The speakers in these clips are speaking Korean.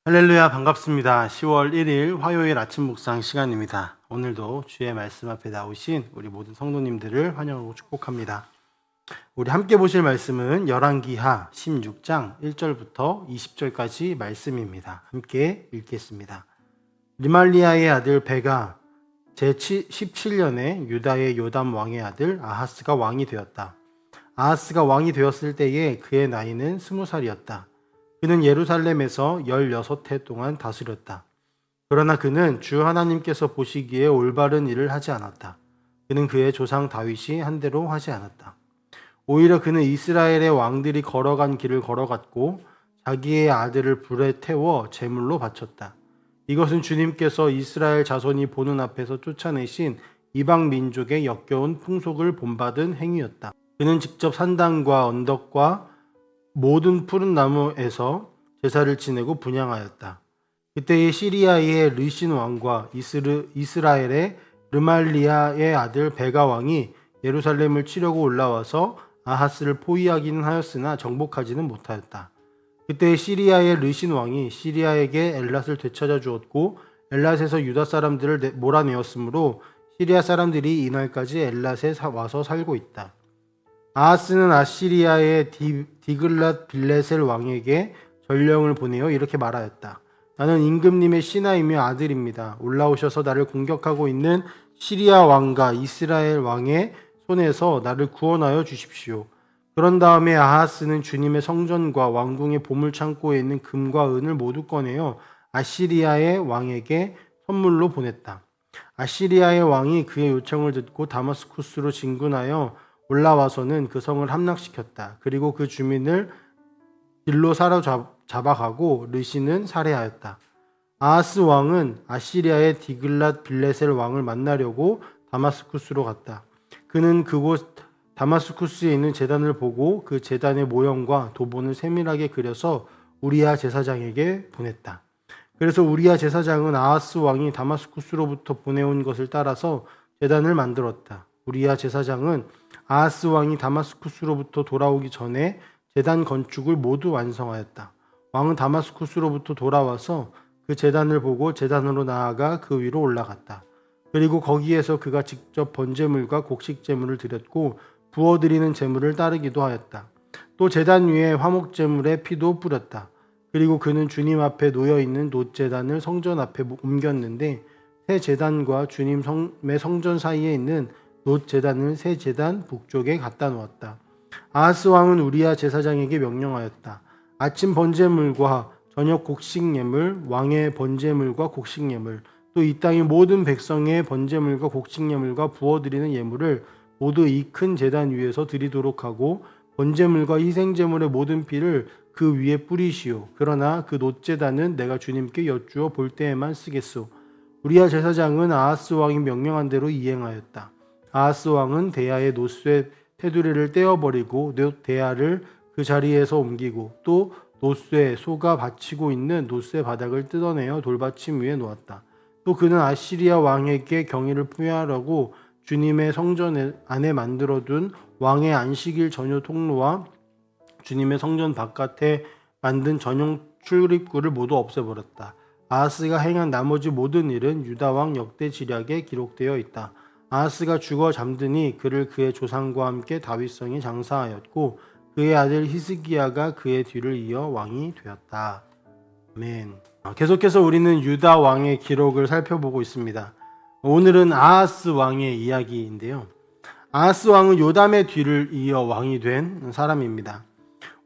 할렐루야, 반갑습니다. 10월 1일 화요일 아침 묵상 시간입니다. 오늘도 주의 말씀 앞에 나오신 우리 모든 성도님들을 환영하고 축복합니다. 우리 함께 보실 말씀은 열왕기하 16장 1절부터 20절까지 말씀입니다. 함께 읽겠습니다. 리말리아의 아들 베가 제17년에 유다의 요담 왕의 아들 아하스가 왕이 되었다. 아하스가 왕이 되었을 때에 그의 나이는 20살이었다. 그는 예루살렘에서 16해 동안 다스렸다. 그러나 그는 주 하나님께서 보시기에 올바른 일을 하지 않았다. 그는 그의 조상 다윗이 한 대로 하지 않았다. 오히려 그는 이스라엘의 왕들이 걸어간 길을 걸어갔고 자기의 아들을 불에 태워 제물로 바쳤다. 이것은 주님께서 이스라엘 자손이 보는 앞에서 쫓아내신 이방 민족의 역겨운 풍속을 본받은 행위였다. 그는 직접 산당과 언덕과 모든 푸른 나무에서 제사를 지내고 분향하였다. 그때의 시리아의 르신 왕과 이스라엘의 르말리아의 아들 베가 왕이 예루살렘을 치려고 올라와서 아하스를 포위하기는 하였으나 정복하지는 못하였다. 그때 시리아의 르신 왕이 시리아에게 엘랏을 되찾아 주었고 엘랏에서 유다 사람들을 몰아내었으므로 시리아 사람들이 이날까지 엘랏에 와서 살고 있다. 아하스는 아시리아의 디글랏 빌레셀 왕에게 전령을 보내어 이렇게 말하였다. 나는 임금님의 신하이며 아들입니다. 올라오셔서 나를 공격하고 있는 시리아 왕과 이스라엘 왕의 손에서 나를 구원하여 주십시오. 그런 다음에 아하스는 주님의 성전과 왕궁의 보물창고에 있는 금과 은을 모두 꺼내어 아시리아의 왕에게 선물로 보냈다. 아시리아의 왕이 그의 요청을 듣고 다마스쿠스로 진군하여 올라와서는 그 성을 함락시켰다. 그리고 그 주민을 길로 사로잡아가고 르신은 살해하였다. 아하스 왕은 아시리아의 디글랏 빌레셀 왕을 만나려고 다마스쿠스로 갔다. 그는 그곳 다마스쿠스에 있는 제단을 보고 그 제단의 모형과 도본을 세밀하게 그려서 우리야 제사장에게 보냈다. 그래서 우리야 제사장은 아하스 왕이 다마스쿠스로부터 보내온 것을 따라서 제단을 만들었다. 우리야 제사장은 아하스 왕이 다마스쿠스로부터 돌아오기 전에 제단 건축을 모두 완성하였다. 왕은 다마스쿠스로부터 돌아와서 그 제단을 보고 제단으로 나아가 그 위로 올라갔다. 그리고 거기에서 그가 직접 번제물과 곡식제물을 드렸고 부어드리는 제물을 따르기도 하였다. 또 제단 위에 화목제물의 피도 뿌렸다. 그리고 그는 주님 앞에 놓여있는 놋제단을 성전 앞에 옮겼는데 새 제단과 주님의 성전 사이에 있는 놋 제단을 새 제단 북쪽에 갖다 놓았다. 아하스 왕은 우리야 제사장에게 명령하였다. 아침 번제물과 저녁 곡식 예물, 왕의 번제물과 곡식 예물, 또 이 땅의 모든 백성의 번제물과 곡식 예물과 부어드리는 예물을 모두 이 큰 제단 위에서 드리도록 하고 번제물과 희생제물의 모든 피를 그 위에 뿌리시오. 그러나 그 놋 제단은 내가 주님께 여쭈어 볼 때에만 쓰겠소. 우리야 제사장은 아하스 왕이 명령한 대로 이행하였다. 아하스 왕은 대야의 놋쇠 테두리를 떼어버리고 대야를 그 자리에서 옮기고 또 놋쇠 소가 받치고 있는 놋쇠 바닥을 뜯어내어 돌받침 위에 놓았다. 또 그는 아시리아 왕에게 경의를 표하려고 주님의 성전 안에 만들어둔 왕의 안식일 전용 통로와 주님의 성전 바깥에 만든 전용 출입구를 모두 없애버렸다. 아하스가 행한 나머지 모든 일은 유다왕 역대 지략에 기록되어 있다. 아하스가 죽어 잠드니 그를 그의 조상과 함께 다윗성에 장사하였고 그의 아들 히스기야가 그의 뒤를 이어 왕이 되었다. 아멘. 계속해서 우리는 유다 왕의 기록을 살펴보고 있습니다. 오늘은 아하스 왕의 이야기인데요. 아하스 왕은 요담의 뒤를 이어 왕이 된 사람입니다.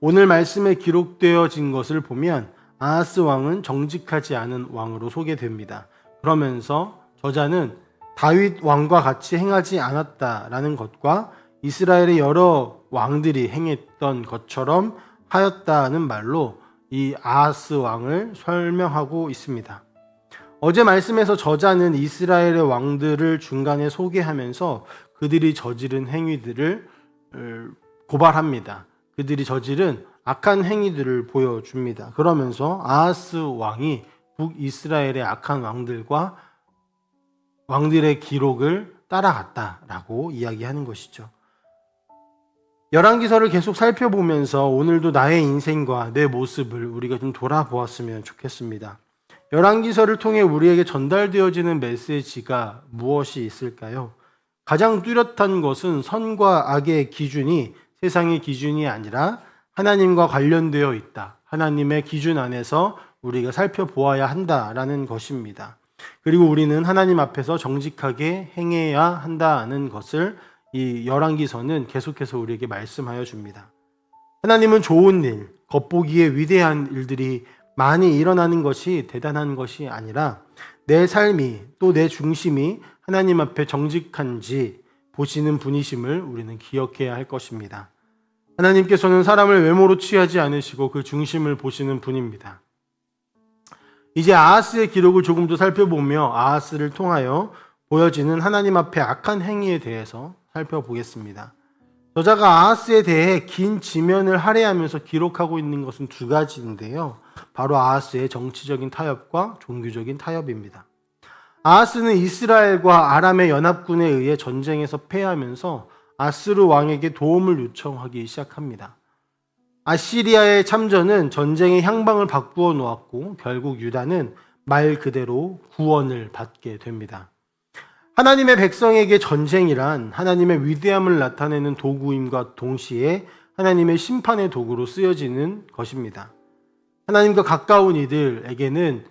오늘 말씀에 기록되어진 것을 보면 아하스 왕은 정직하지 않은 왕으로 소개됩니다. 그러면서 저자는 다윗 왕과 같이 행하지 않았다라는 것과 이스라엘의 여러 왕들이 행했던 것처럼 하였다는 말로 이 아하스 왕을 설명하고 있습니다. 어제 말씀에서 저자는 이스라엘의 왕들을 중간에 소개하면서 그들이 저지른 행위들을 고발합니다. 그들이 저지른 악한 행위들을 보여줍니다. 그러면서 아하스 왕이 북이스라엘의 악한 왕들의 기록을 따라갔다라고 이야기하는 것이죠. 열왕기서를 계속 살펴보면서 오늘도 나의 인생과 내 모습을 우리가 좀 돌아보았으면 좋겠습니다. 열왕기서를 통해 우리에게 전달되어지는 메시지가 무엇이 있을까요? 가장 뚜렷한 것은 선과 악의 기준이 세상의 기준이 아니라 하나님과 관련되어 있다. 하나님의 기준 안에서 우리가 살펴보아야 한다라는 것입니다. 그리고 우리는 하나님 앞에서 정직하게 행해야 한다는 것을 이 열왕기서는 계속해서 우리에게 말씀하여 줍니다. 하나님은 좋은 일, 겉보기에 위대한 일들이 많이 일어나는 것이 대단한 것이 아니라 내 삶이 또 내 중심이 하나님 앞에 정직한지 보시는 분이심을 우리는 기억해야 할 것입니다. 하나님께서는 사람을 외모로 취하지 않으시고 그 중심을 보시는 분입니다. 이제 아하스의 기록을 조금 더 살펴보며 아하스를 통하여 보여지는 하나님 앞에 악한 행위에 대해서 살펴보겠습니다. 저자가 아하스에 대해 긴 지면을 할애하면서 기록하고 있는 것은 두 가지인데요. 바로 아하스의 정치적인 타협과 종교적인 타협입니다. 아하스는 이스라엘과 아람의 연합군에 의해 전쟁에서 패하면서 아스루 왕에게 도움을 요청하기 시작합니다. 아시리아의 참전은 전쟁의 향방을 바꾸어 놓았고 결국 유다는 말 그대로 구원을 받게 됩니다. 하나님의 백성에게 전쟁이란 하나님의 위대함을 나타내는 도구임과 동시에 하나님의 심판의 도구로 쓰여지는 것입니다. 하나님과 가까운 이들에게는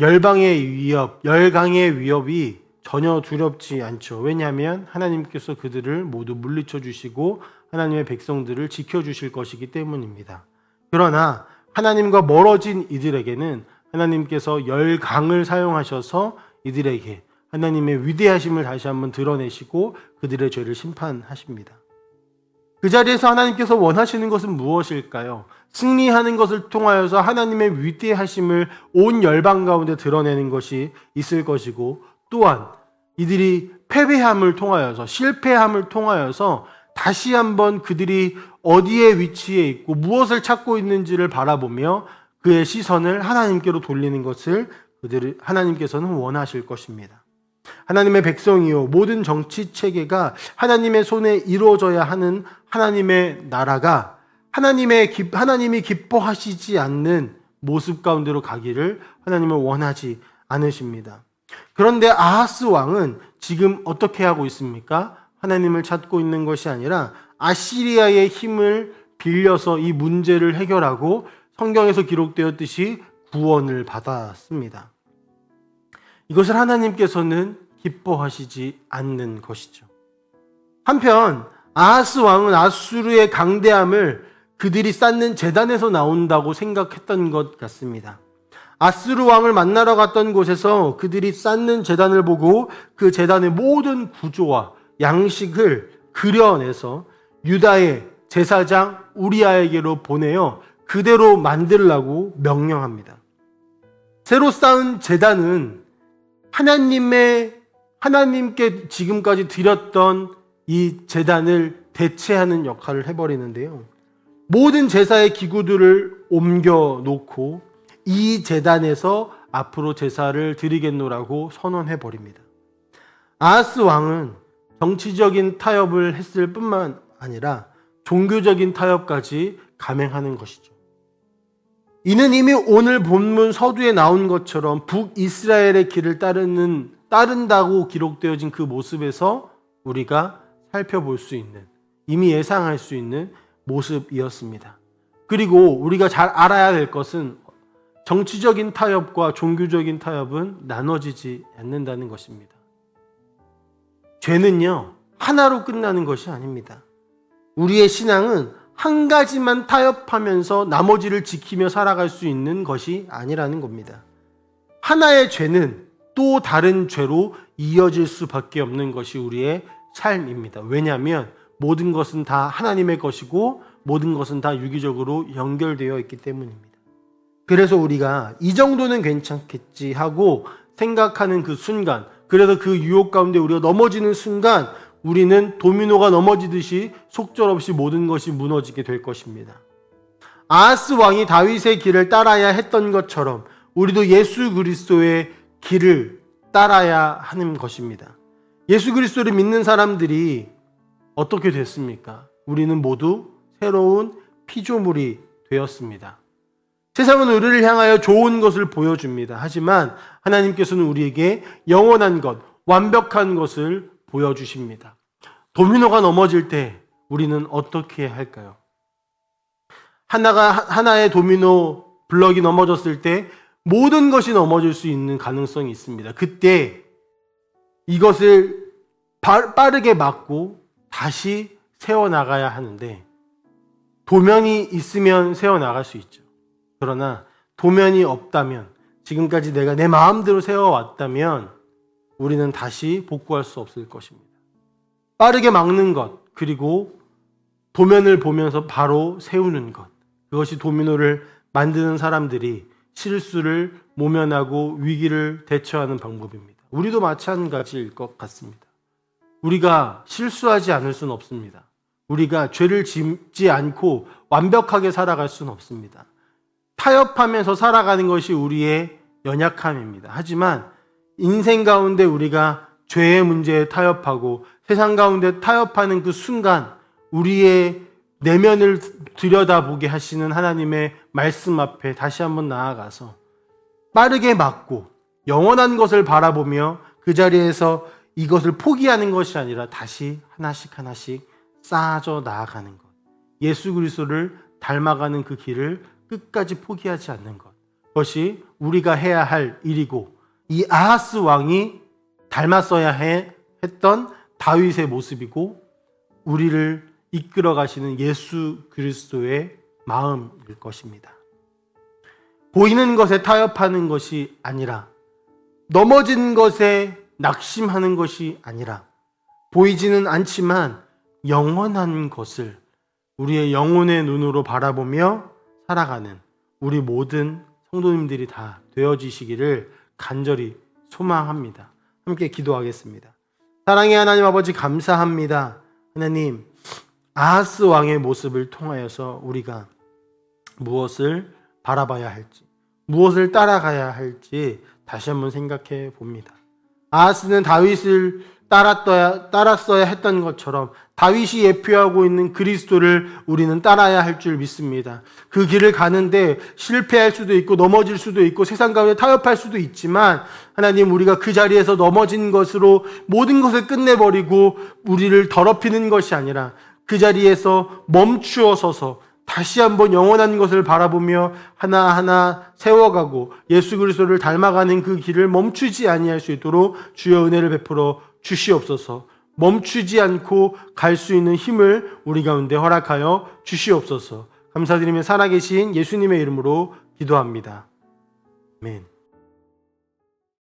열방의 위협, 열강의 위협이 전혀 두렵지 않죠. 왜냐하면 하나님께서 그들을 모두 물리쳐 주시고 하나님의 백성들을 지켜주실 것이기 때문입니다. 그러나 하나님과 멀어진 이들에게는 하나님께서 열강을 사용하셔서 이들에게 하나님의 위대하심을 다시 한번 드러내시고 그들의 죄를 심판하십니다. 그 자리에서 하나님께서 원하시는 것은 무엇일까요? 승리하는 것을 통하여서 하나님의 위대하심을 온 열방 가운데 드러내는 것이 있을 것이고, 또한 이들이 패배함을 통하여서, 실패함을 통하여서 다시 한번 그들이 어디에 위치해 있고 무엇을 찾고 있는지를 바라보며 그의 시선을 하나님께로 돌리는 것을 하나님께서는 원하실 것입니다. 하나님의 백성이요, 모든 정치 체계가 하나님의 손에 이루어져야 하는 하나님의 나라가 하나님이 기뻐하시지 않는 모습 가운데로 가기를 하나님은 원하지 않으십니다. 그런데 아하스 왕은 지금 어떻게 하고 있습니까? 하나님을 찾고 있는 것이 아니라 아시리아의 힘을 빌려서 이 문제를 해결하고 성경에서 기록되었듯이 구원을 받았습니다. 이것을 하나님께서는 기뻐하시지 않는 것이죠. 한편 아하스 왕은 아수르의 강대함을 그들이 쌓는 제단에서 나온다고 생각했던 것 같습니다. 아수르 왕을 만나러 갔던 곳에서 그들이 쌓는 제단을 보고 그 제단의 모든 구조와 양식을 그려내서 유다의 제사장 우리아에게로 보내어 그대로 만들라고 명령합니다. 새로 쌓은 제단은 하나님께 지금까지 드렸던 이 제단을 대체하는 역할을 해버리는데요. 모든 제사의 기구들을 옮겨 놓고 이 제단에서 앞으로 제사를 드리겠노라고 선언해버립니다. 아하스 왕은 정치적인 타협을 했을 뿐만 아니라 종교적인 타협까지 감행하는 것이죠. 이는 이미 오늘 본문 서두에 나온 것처럼 북이스라엘의 길을 따른다고 기록되어진 그 모습에서 우리가 살펴볼 수 있는, 이미 예상할 수 있는 모습이었습니다. 그리고 우리가 잘 알아야 될 것은 정치적인 타협과 종교적인 타협은 나눠지지 않는다는 것입니다. 죄는요, 하나로 끝나는 것이 아닙니다. 우리의 신앙은 한 가지만 타협하면서 나머지를 지키며 살아갈 수 있는 것이 아니라는 겁니다. 하나의 죄는 또 다른 죄로 이어질 수밖에 없는 것이 우리의 삶입니다. 왜냐하면 모든 것은 다 하나님의 것이고 모든 것은 다 유기적으로 연결되어 있기 때문입니다. 그래서 우리가 이 정도는 괜찮겠지 하고 생각하는 그 순간, 그래서 그 유혹 가운데 우리가 넘어지는 순간 우리는 도미노가 넘어지듯이 속절없이 모든 것이 무너지게 될 것입니다. 아하스 왕이 다윗의 길을 따라야 했던 것처럼 우리도 예수 그리스도의 길을 따라야 하는 것입니다. 예수 그리스도를 믿는 사람들이 어떻게 됐습니까? 우리는 모두 새로운 피조물이 되었습니다. 세상은 우리를 향하여 좋은 것을 보여줍니다. 하지만 하나님께서는 우리에게 영원한 것, 완벽한 것을 보여주십니다. 도미노가 넘어질 때 우리는 어떻게 할까요? 하나의 도미노 블럭이 넘어졌을 때 모든 것이 넘어질 수 있는 가능성이 있습니다. 그때 이것을 빠르게 막고 다시 세워나가야 하는데, 도면이 있으면 세워나갈 수 있죠. 그러나 도면이 없다면, 지금까지 내가 내 마음대로 세워왔다면 우리는 다시 복구할 수 없을 것입니다. 빠르게 막는 것, 그리고 도면을 보면서 바로 세우는 것, 그것이 도미노를 만드는 사람들이 실수를 모면하고 위기를 대처하는 방법입니다. 우리도 마찬가지일 것 같습니다. 우리가 실수하지 않을 수는 없습니다. 우리가 죄를 짓지 않고 완벽하게 살아갈 수는 없습니다. 타협하면서 살아가는 것이 우리의 연약함입니다. 하지만 인생 가운데 우리가 죄의 문제에 타협하고 세상 가운데 타협하는 그 순간 우리의 내면을 들여다보게 하시는 하나님의 말씀 앞에 다시 한번 나아가서 빠르게 막고 영원한 것을 바라보며 그 자리에서 이것을 포기하는 것이 아니라 다시 하나씩 쌓아져 나아가는 것, 예수 그리스도를 닮아가는 그 길을 끝까지 포기하지 않는 것, 그것이 우리가 해야 할 일이고, 이 아하스 왕이 닮았어야 했던 다윗의 모습이고, 우리를 이끌어 가시는 예수 그리스도의 마음일 것입니다. 보이는 것에 타협하는 것이 아니라, 넘어진 것에 낙심하는 것이 아니라, 보이지는 않지만 영원한 것을 우리의 영혼의 눈으로 바라보며 살아가는 우리 모든 성도님들이 다 되어지시기를 간절히 소망합니다. 함께 기도하겠습니다. 사랑의 하나님 아버지, 감사합니다. 하나님, 아하스 왕의 모습을 통하여서 우리가 무엇을 바라봐야 할지, 무엇을 따라가야 할지 다시 한번 생각해 봅니다. 아하스는 다윗을 따랐어야 했던 것처럼 다윗이 예표하고 있는 그리스도를 우리는 따라야 할 줄 믿습니다. 그 길을 가는데 실패할 수도 있고 넘어질 수도 있고 세상 가운데 타협할 수도 있지만, 하나님, 우리가 그 자리에서 넘어진 것으로 모든 것을 끝내버리고 우리를 더럽히는 것이 아니라 그 자리에서 멈추어 서서 다시 한번 영원한 것을 바라보며 하나하나 세워가고 예수 그리스도를 닮아가는 그 길을 멈추지 아니할 수 있도록 주여 은혜를 베풀어 주시옵소서. 멈추지 않고 갈 수 있는 힘을 우리 가운데 허락하여 주시옵소서. 감사드리며 살아계신 예수님의 이름으로 기도합니다. 아멘.